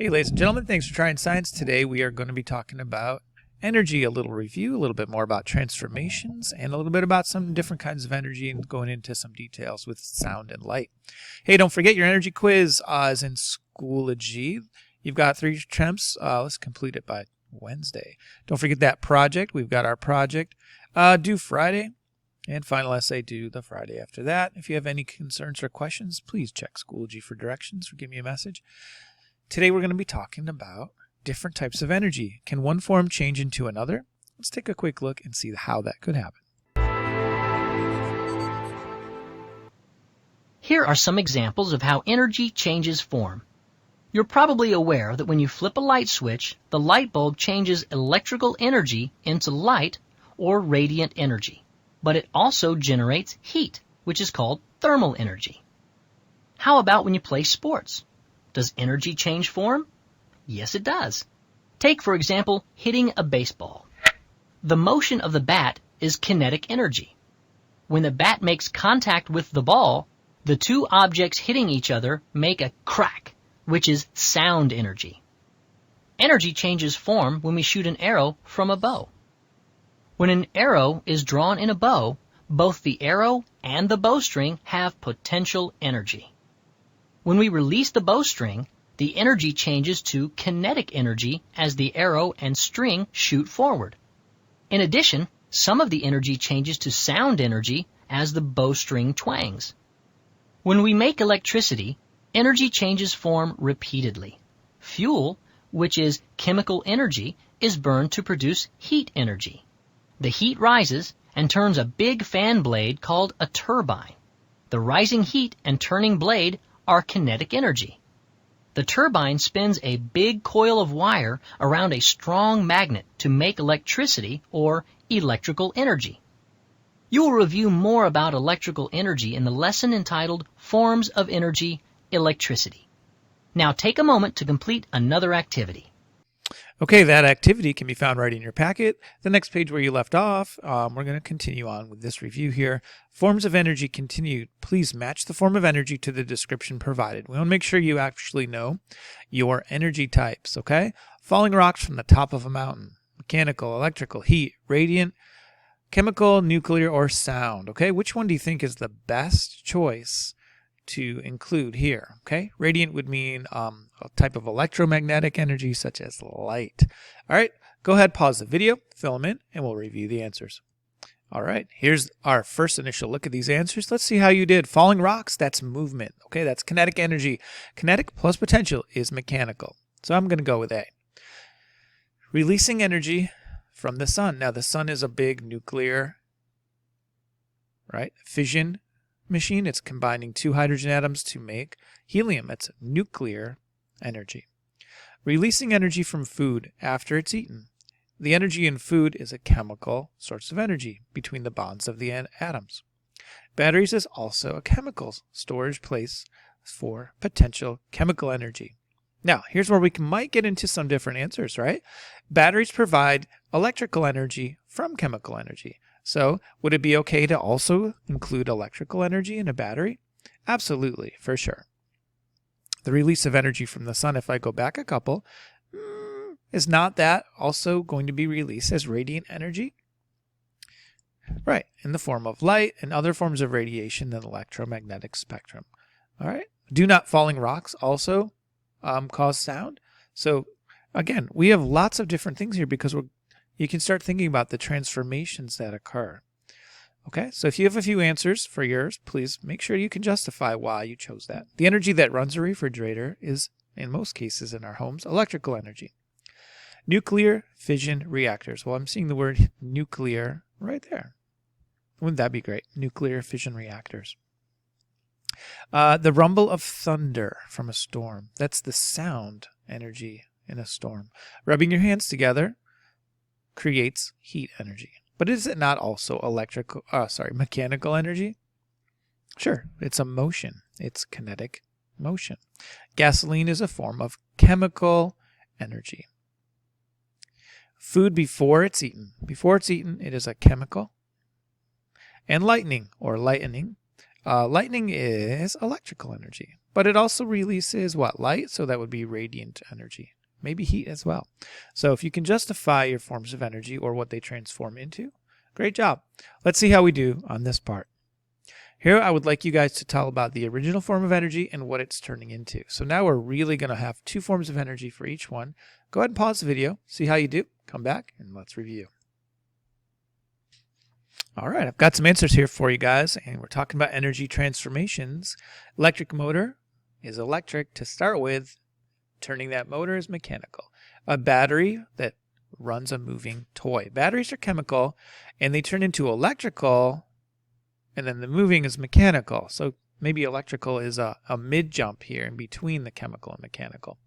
Hey, ladies and gentlemen, thanks for trying science. Today we are going to be talking about energy, a little review, a little bit more about transformations, and a little bit about some different kinds of energy and going into some details with sound and light. Hey, don't forget your energy quiz is in Schoology. You've got 3 attempts. Let's complete it by Wednesday. Don't forget that project. We've got our project due Friday, and final essay due the Friday after that. If you have any concerns or questions, please check Schoology for directions or give me a message. Today we're going to be talking about different types of energy. Can one form change into another? Let's take a quick look and see how that could happen. Here are some examples of how energy changes form. You're probably aware that when you flip a light switch, the light bulb changes electrical energy into light or radiant energy. But it also generates heat, which is called thermal energy. How about when you play sports? Does energy change form? Yes, it does. Take, for example, hitting a baseball. The motion of the bat is kinetic energy. When the bat makes contact with the ball, the two objects hitting each other make a crack, which is sound energy. Energy changes form when we shoot an arrow from a bow. When an arrow is drawn in a bow, both the arrow and the bowstring have potential energy. When we release the bowstring, the energy changes to kinetic energy as the arrow and string shoot forward. In addition, some of the energy changes to sound energy as the bowstring twangs. When we make electricity, energy changes form repeatedly. Fuel, which is chemical energy, is burned to produce heat energy. The heat rises and turns a big fan blade called a turbine. The rising heat and turning blade are kinetic energy. The turbine spins a big coil of wire around a strong magnet to make electricity or electrical energy. You will review more about electrical energy in the lesson entitled Forms of Energy, Electricity. Now take a moment to complete another activity. Okay, that activity can be found right in your packet. The next page where you left off, we're going to continue on with this review here. Forms of energy continued. Please match the form of energy to the description provided. We want to make sure you actually know your energy types, okay? Falling rocks from the top of a mountain. Mechanical, electrical, heat, radiant, chemical, nuclear, or sound, okay? Which one do you think is the best choice to include here? Okay, radiant would mean a type of electromagnetic energy such as light. All right, go ahead, pause the video, fill them in, and we'll review the answers. All right, here's our first initial look at these answers. Let's see how you did. Falling rocks, that's movement. Okay, that's kinetic energy. Kinetic plus potential is mechanical. So I'm going to go with A. Releasing energy from the sun. Now the sun is a big nuclear, right, fission machine. It's combining 2 hydrogen atoms to make helium. It's nuclear energy. Releasing energy from food after it's eaten. The energy in food is a chemical source of energy between the bonds of the atoms. Batteries is also a chemical storage place for potential chemical energy. Now, here's where we might get into some different answers, right? Batteries provide electrical energy from chemical energy. So, would it be okay to also include electrical energy in a battery? Absolutely, for sure. The release of energy from the sun, if I go back a couple, is not that also going to be released as radiant energy? Right, in the form of light and other forms of radiation in the electromagnetic spectrum. All right, do not falling rocks also cause sound? So, again, we have lots of different things here because you can start thinking about the transformations that occur. Okay, so if you have a few answers for yours, please make sure you can justify why you chose that. The energy that runs a refrigerator is, in most cases in our homes, electrical energy. Nuclear fission reactors. Well, I'm seeing the word nuclear right there. Wouldn't that be great? Nuclear fission reactors. The rumble of thunder from a storm. That's the sound energy in a storm. Rubbing your hands together creates heat energy. But is it not also mechanical energy? Sure, it's a motion. It's kinetic motion. Gasoline is a form of chemical energy. Food before it's eaten. Before it's eaten, it is a chemical. And lightning or lightening Lightning is electrical energy, but it also releases what? Light, so that would be radiant energy. Maybe heat as well. So if you can justify your forms of energy or what they transform into, great job. Let's see how we do on this part. Here I would like you guys to tell about the original form of energy and what it's turning into. So now we're really going to have two forms of energy for each one. Go ahead and pause the video, see how you do, come back, and let's review. All right, I've got some answers here for you guys, and we're talking about energy transformations. Electric motor is electric to start with. Turning that motor is mechanical. A battery that runs a moving toy. Batteries are chemical, and they turn into electrical, and then the moving is mechanical. So maybe electrical is a mid-jump here in between the chemical and mechanical.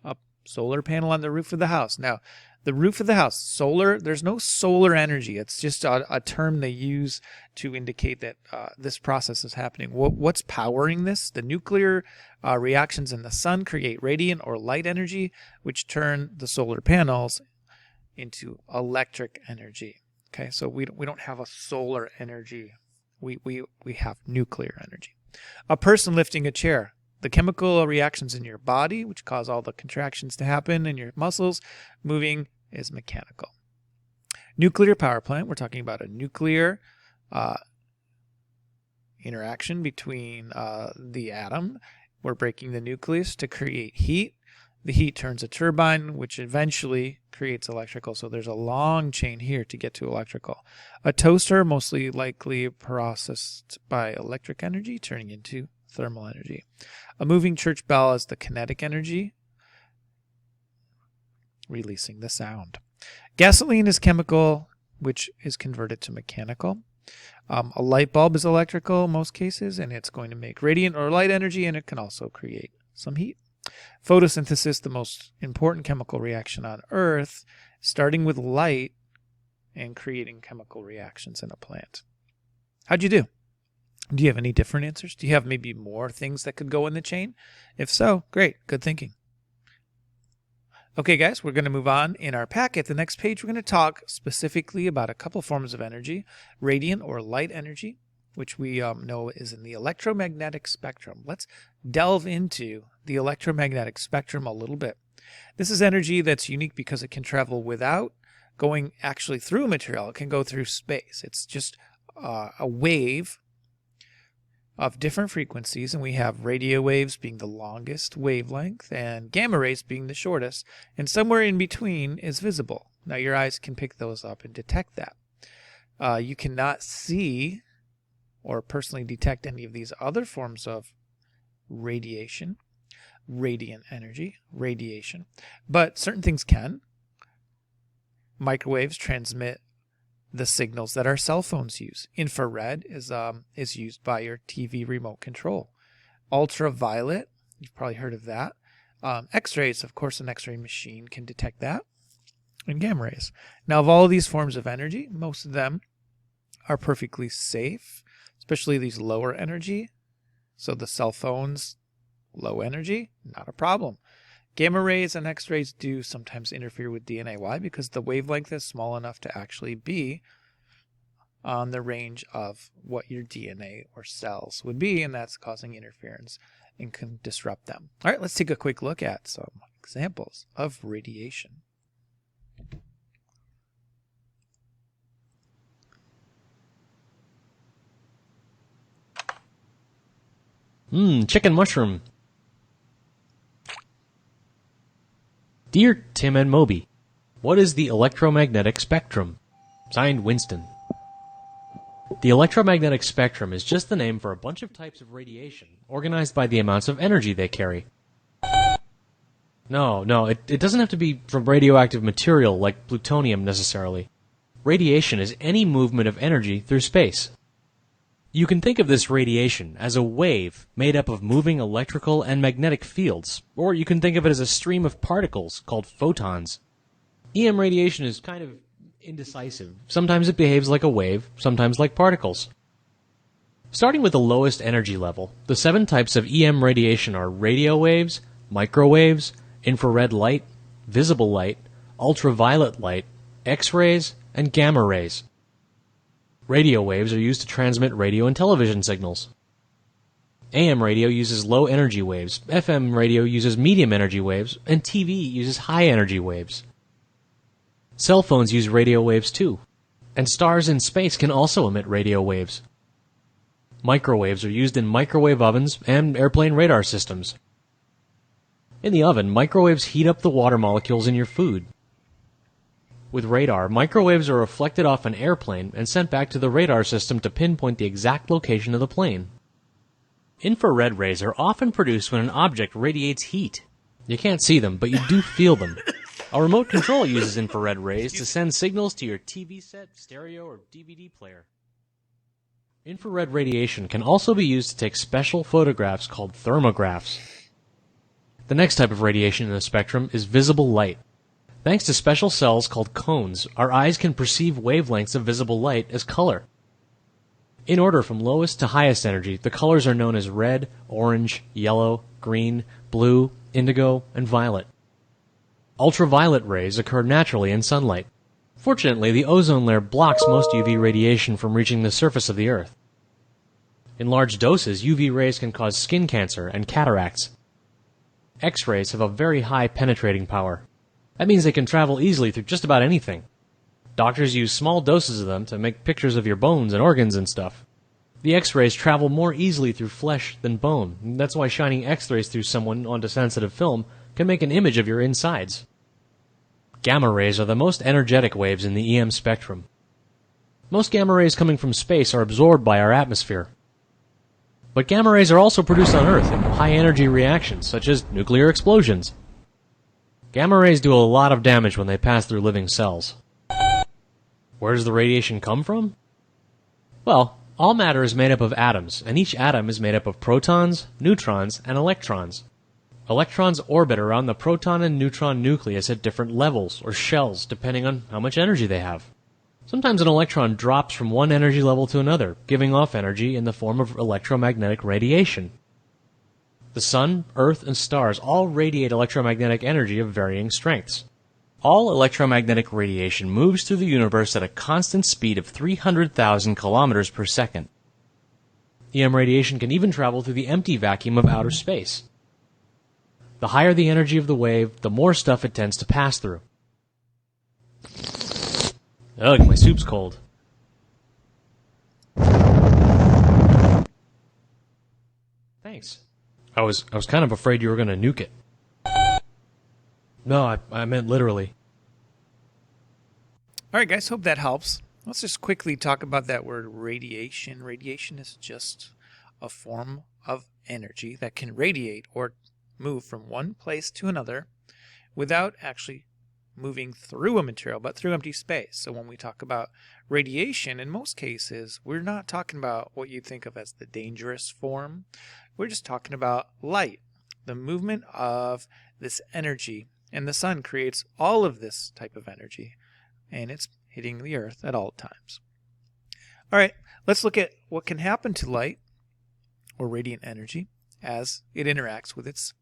A solar panel on the roof of the house. Now, the roof of the house, solar, there's no solar energy. It's just a term they use to indicate that this process is happening. What's powering this? The nuclear reactions in the sun create radiant or light energy, which turn the solar panels into electric energy. Okay, so we don't have a solar energy. We have nuclear energy. A person lifting a chair. The chemical reactions in your body, which cause all the contractions to happen in your muscles, moving is mechanical. Nuclear power plant, we're talking about a nuclear interaction between the atom. We're breaking the nucleus to create heat. The heat turns a turbine, which eventually creates electrical. So there's a long chain here to get to electrical. A toaster, mostly likely processed by electric energy, turning into thermal energy. A moving church bell is the kinetic energy, releasing the sound. Gasoline is chemical, which is converted to mechanical. A light bulb is electrical in most cases, and it's going to make radiant or light energy, and it can also create some heat. Photosynthesis, the most important chemical reaction on Earth, starting with light and creating chemical reactions in a plant. How'd you do? Do you have any different answers? Do you have maybe more things that could go in the chain? If so, great. Good thinking. Okay, guys, we're going to move on in our packet. The next page, we're going to talk specifically about a couple forms of energy, radiant or light energy, which we know is in the electromagnetic spectrum. Let's delve into the electromagnetic spectrum a little bit. This is energy that's unique because it can travel without going actually through material. It can go through space. It's just a wave of different frequencies, and we have radio waves being the longest wavelength and gamma rays being the shortest, and somewhere in between is visible. Now your eyes can pick those up and detect that. You cannot see or personally detect any of these other forms of radiation, radiant energy, radiation, but certain things can. Microwaves transmit the signals that our cell phones use. Infrared is used by your TV remote control. Ultraviolet, you've probably heard of that. X-rays, of course, an X-ray machine can detect that. And gamma rays. Now, of all of these forms of energy, most of them are perfectly safe, especially these lower energy. So the cell phones, low energy, not a problem. Gamma rays and X-rays do sometimes interfere with DNA. Why? Because the wavelength is small enough to actually be on the range of what your DNA or cells would be, and that's causing interference and can disrupt them. All right, let's take a quick look at some examples of radiation. Chicken mushroom. Dear Tim and Moby, what is the electromagnetic spectrum? Signed, Winston. The electromagnetic spectrum is just the name for a bunch of types of radiation, organized by the amounts of energy they carry. No, it doesn't have to be from radioactive material like plutonium necessarily. Radiation is any movement of energy through space. You can think of this radiation as a wave made up of moving electrical and magnetic fields, or you can think of it as a stream of particles called photons. EM radiation is kind of indecisive. Sometimes it behaves like a wave, sometimes like particles. Starting with the lowest energy level, the 7 types of EM radiation are radio waves, microwaves, infrared light, visible light, ultraviolet light, X-rays, and gamma rays. Radio waves are used to transmit radio and television signals. AM radio uses low energy waves, FM radio uses medium energy waves, and TV uses high energy waves. Cell phones use radio waves too, and stars in space can also emit radio waves. Microwaves are used in microwave ovens and airplane radar systems. In the oven, microwaves heat up the water molecules in your food. With radar, microwaves are reflected off an airplane and sent back to the radar system to pinpoint the exact location of the plane. Infrared rays are often produced when an object radiates heat. You can't see them, but you do feel them. A remote control uses infrared rays to send signals to your TV set, stereo, or DVD player. Infrared radiation can also be used to take special photographs called thermographs. The next type of radiation in the spectrum is visible light. Thanks to special cells called cones, our eyes can perceive wavelengths of visible light as color. In order from lowest to highest energy, the colors are known as red, orange, yellow, green, blue, indigo, and violet. Ultraviolet rays occur naturally in sunlight. Fortunately, the ozone layer blocks most UV radiation from reaching the surface of the Earth. In large doses, UV rays can cause skin cancer and cataracts. X-rays have a very high penetrating power. That means they can travel easily through just about anything. Doctors use small doses of them to make pictures of your bones and organs and stuff. The X-rays travel more easily through flesh than bone. That's why shining X-rays through someone onto sensitive film can make an image of your insides. Gamma rays are the most energetic waves in the EM spectrum. Most gamma rays coming from space are absorbed by our atmosphere. But gamma rays are also produced on Earth in high-energy reactions, such as nuclear explosions. Gamma rays do a lot of damage when they pass through living cells. Where does the radiation come from? Well, all matter is made up of atoms, and each atom is made up of protons, neutrons, and electrons. Electrons orbit around the proton and neutron nucleus at different levels, or shells, depending on how much energy they have. Sometimes an electron drops from one energy level to another, giving off energy in the form of electromagnetic radiation. The Sun, Earth, and stars all radiate electromagnetic energy of varying strengths. All electromagnetic radiation moves through the universe at a constant speed of 300,000 kilometers per second. EM radiation can even travel through the empty vacuum of outer space. The higher the energy of the wave, the more stuff it tends to pass through. Ugh, my soup's cold. Thanks. I was kind of afraid you were going to nuke it. No, I meant literally. All right, guys, hope that helps. Let's just quickly talk about that word radiation. Radiation is just a form of energy that can radiate or move from one place to another without actually moving through a material, but through empty space. So when we talk about radiation, in most cases, we're not talking about what you think of as the dangerous form. We're just talking about light, the movement of this energy. And the sun creates all of this type of energy, and it's hitting the earth at all times. All right, let's look at what can happen to light or radiant energy as it interacts with its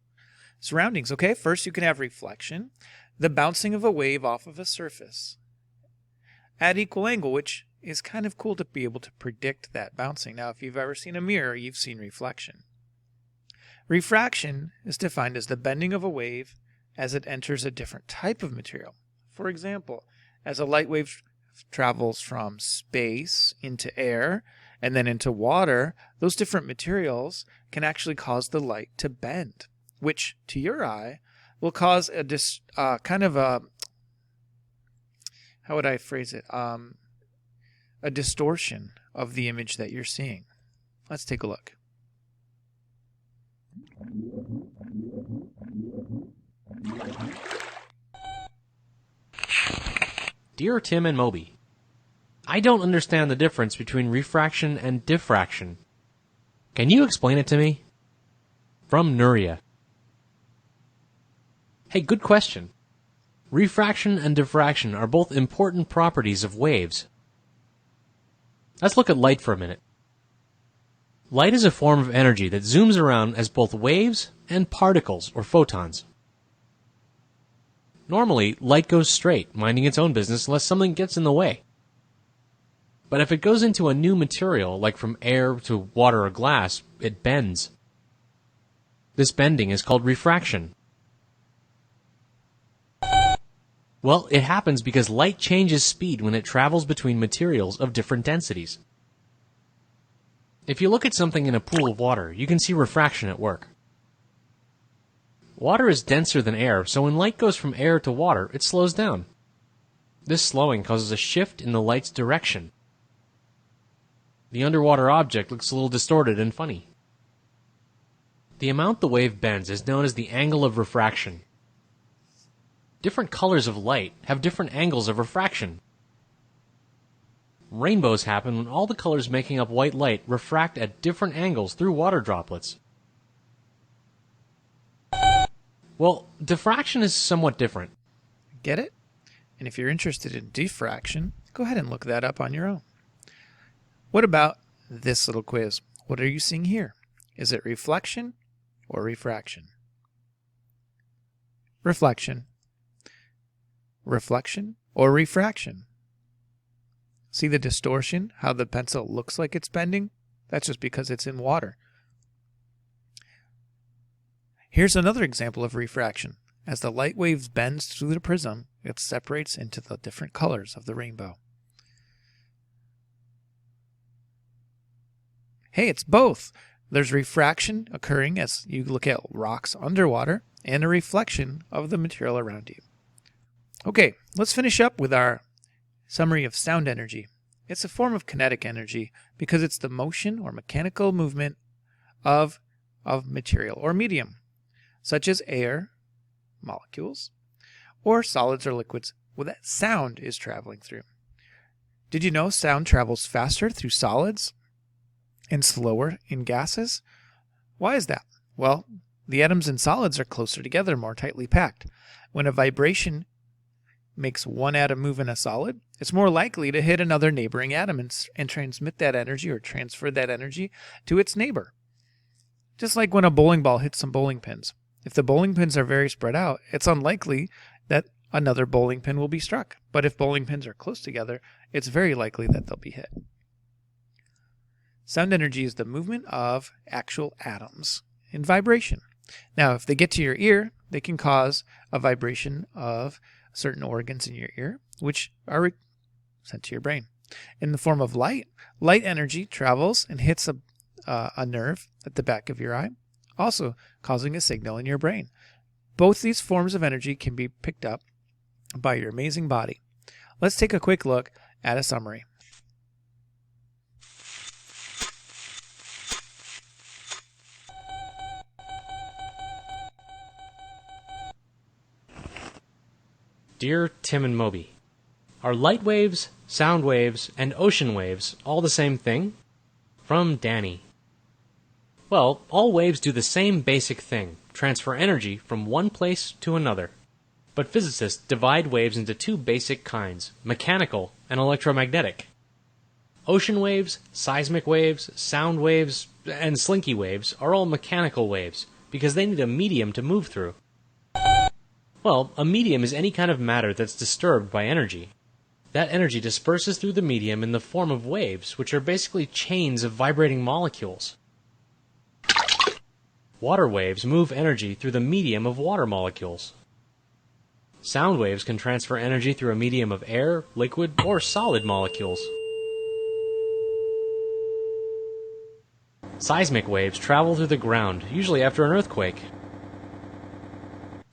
surroundings. Okay, first you can have reflection, the bouncing of a wave off of a surface at equal angle, which is kind of cool to be able to predict that bouncing. Now, if you've ever seen a mirror, you've seen reflection. Refraction is defined as the bending of a wave as it enters a different type of material. For example, as a light wave travels from space into air and then into water, those different materials can actually cause the light to bend, which to your eye will cause a how would I phrase it? A distortion of the image that you're seeing. Let's take a look. Dear Tim and Moby, I don't understand the difference between refraction and diffraction. Can you explain it to me? From Nuria. Hey, good question. Refraction and diffraction are both important properties of waves. Let's look at light for a minute. Light is a form of energy that zooms around as both waves and particles, or photons. Normally, light goes straight, minding its own business unless something gets in the way. But if it goes into a new material, like from air to water or glass, it bends. This bending is called refraction. Well, it happens because light changes speed when it travels between materials of different densities. If you look at something in a pool of water, you can see refraction at work. Water is denser than air, so when light goes from air to water, it slows down. This slowing causes a shift in the light's direction. The underwater object looks a little distorted and funny. The amount the wave bends is known as the angle of refraction. Different colors of light have different angles of refraction. Rainbows happen when all the colors making up white light refract at different angles through water droplets. Well, diffraction is somewhat different. Get it? And if you're interested in diffraction, go ahead and look that up on your own. What about this little quiz? What are you seeing here? Is it reflection or refraction? Reflection. Reflection or refraction? See the distortion, how the pencil looks like it's bending? That's just because it's in water. Here's another example of refraction. As the light waves bends through the prism, it separates into the different colors of the rainbow. Hey, it's both. There's refraction occurring as you look at rocks underwater and a reflection of the material around you. Okay, let's finish up with our summary of sound energy. It's a form of kinetic energy because it's the motion or mechanical movement of material or medium, such as air, molecules, or solids or liquids that sound is traveling through. Did you know sound travels faster through solids and slower in gases? Why is that? Well, the atoms in solids are closer together, more tightly packed. When a vibration makes one atom move in a solid, it's more likely to hit another neighboring atom and transmit that energy or transfer that energy to its neighbor. Just like when a bowling ball hits some bowling pins. If the bowling pins are very spread out, it's unlikely that another bowling pin will be struck. But if bowling pins are close together, it's very likely that they'll be hit. Sound energy is the movement of actual atoms in vibration. Now, if they get to your ear, they can cause a vibration of certain organs in your ear, which are sent to your brain. In the form of light, light energy travels and hits a nerve at the back of your eye, also causing a signal in your brain. Both these forms of energy can be picked up by your amazing body. Let's take a quick look at a summary. Dear Tim and Moby, are light waves, sound waves, and ocean waves all the same thing? From Danny. Well, all waves do the same basic thing, transfer energy from one place to another. But physicists divide waves into two basic kinds, mechanical and electromagnetic. Ocean waves, seismic waves, sound waves, and slinky waves are all mechanical waves because they need a medium to move through. Well, a medium is any kind of matter that's disturbed by energy. That energy disperses through the medium in the form of waves, which are basically chains of vibrating molecules. Water waves move energy through the medium of water molecules. Sound waves can transfer energy through a medium of air, liquid, or solid molecules. Seismic waves travel through the ground, usually after an earthquake.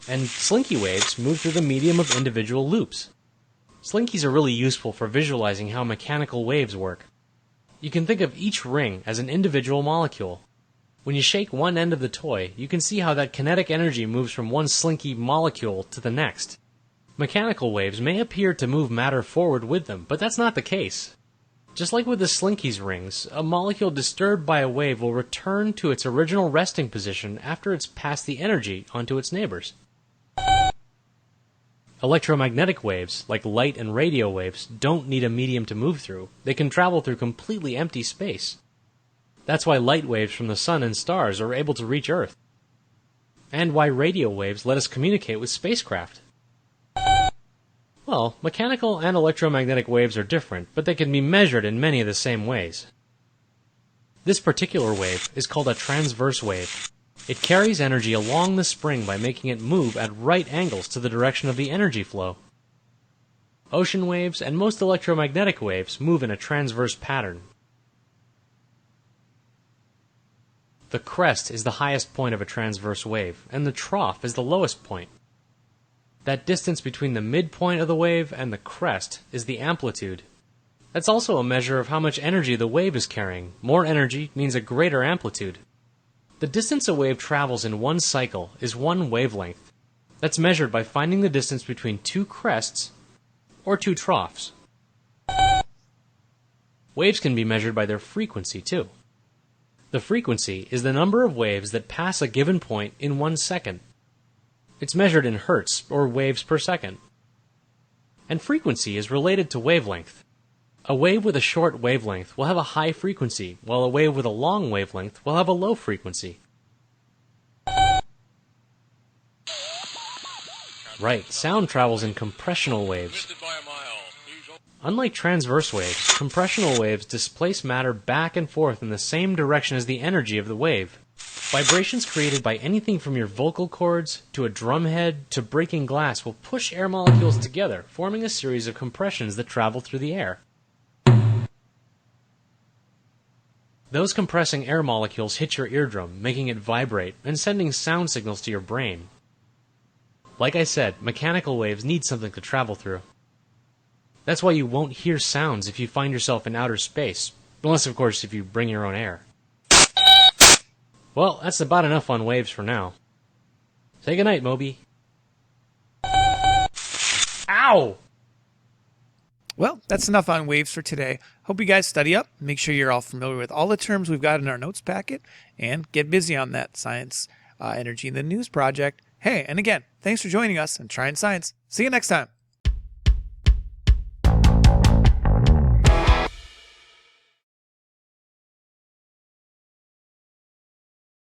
And slinky waves move through the medium of individual loops. Slinkies are really useful for visualizing how mechanical waves work. You can think of each ring as an individual molecule. When you shake one end of the toy, you can see how that kinetic energy moves from one slinky molecule to the next. Mechanical waves may appear to move matter forward with them, but that's not the case. Just like with the slinky's rings, a molecule disturbed by a wave will return to its original resting position after it's passed the energy onto its neighbors. Electromagnetic waves, like light and radio waves, don't need a medium to move through. They can travel through completely empty space. That's why light waves from the sun and stars are able to reach Earth. And why radio waves let us communicate with spacecraft. Well, Well, mechanical and electromagnetic waves are different, but they can be measured in many of the same ways. This particular wave is called a transverse wave. It carries energy along the spring by making it move at right angles to the direction of the energy flow. Ocean waves and most electromagnetic waves move in a transverse pattern. The crest is the highest point of a transverse wave, and the trough is the lowest point. That distance between the midpoint of the wave and the crest is the amplitude. That's also a measure of how much energy the wave is carrying. More energy means a greater amplitude. The distance a wave travels in one cycle is one wavelength. That's measured by finding the distance between two crests or two troughs. Waves can be measured by their frequency too. The frequency is the number of waves that pass a given point in 1 second. It's measured in hertz, or waves per second. And frequency is related to wavelength. A wave with a short wavelength will have a high frequency, while a wave with a long wavelength will have a low frequency. Right, sound travels in compressional waves. Unlike transverse waves, compressional waves displace matter back and forth in the same direction as the energy of the wave. Vibrations created by anything from your vocal cords to a drum head to breaking glass will push air molecules together, forming a series of compressions that travel through the air. Those compressing air molecules hit your eardrum, making it vibrate and sending sound signals to your brain. Like I said, mechanical waves need something to travel through. That's why you won't hear sounds if you find yourself in outer space, unless of course if you bring your own air. Well, that's about enough on waves for now. Say goodnight, Moby. Ow! Well, that's enough on waves for today. Hope you guys study up. Make sure you're all familiar with all the terms we've got in our notes packet, and get busy on that Science, Energy, and the News project. Hey, and again, thanks for joining us and trying science. See you next time.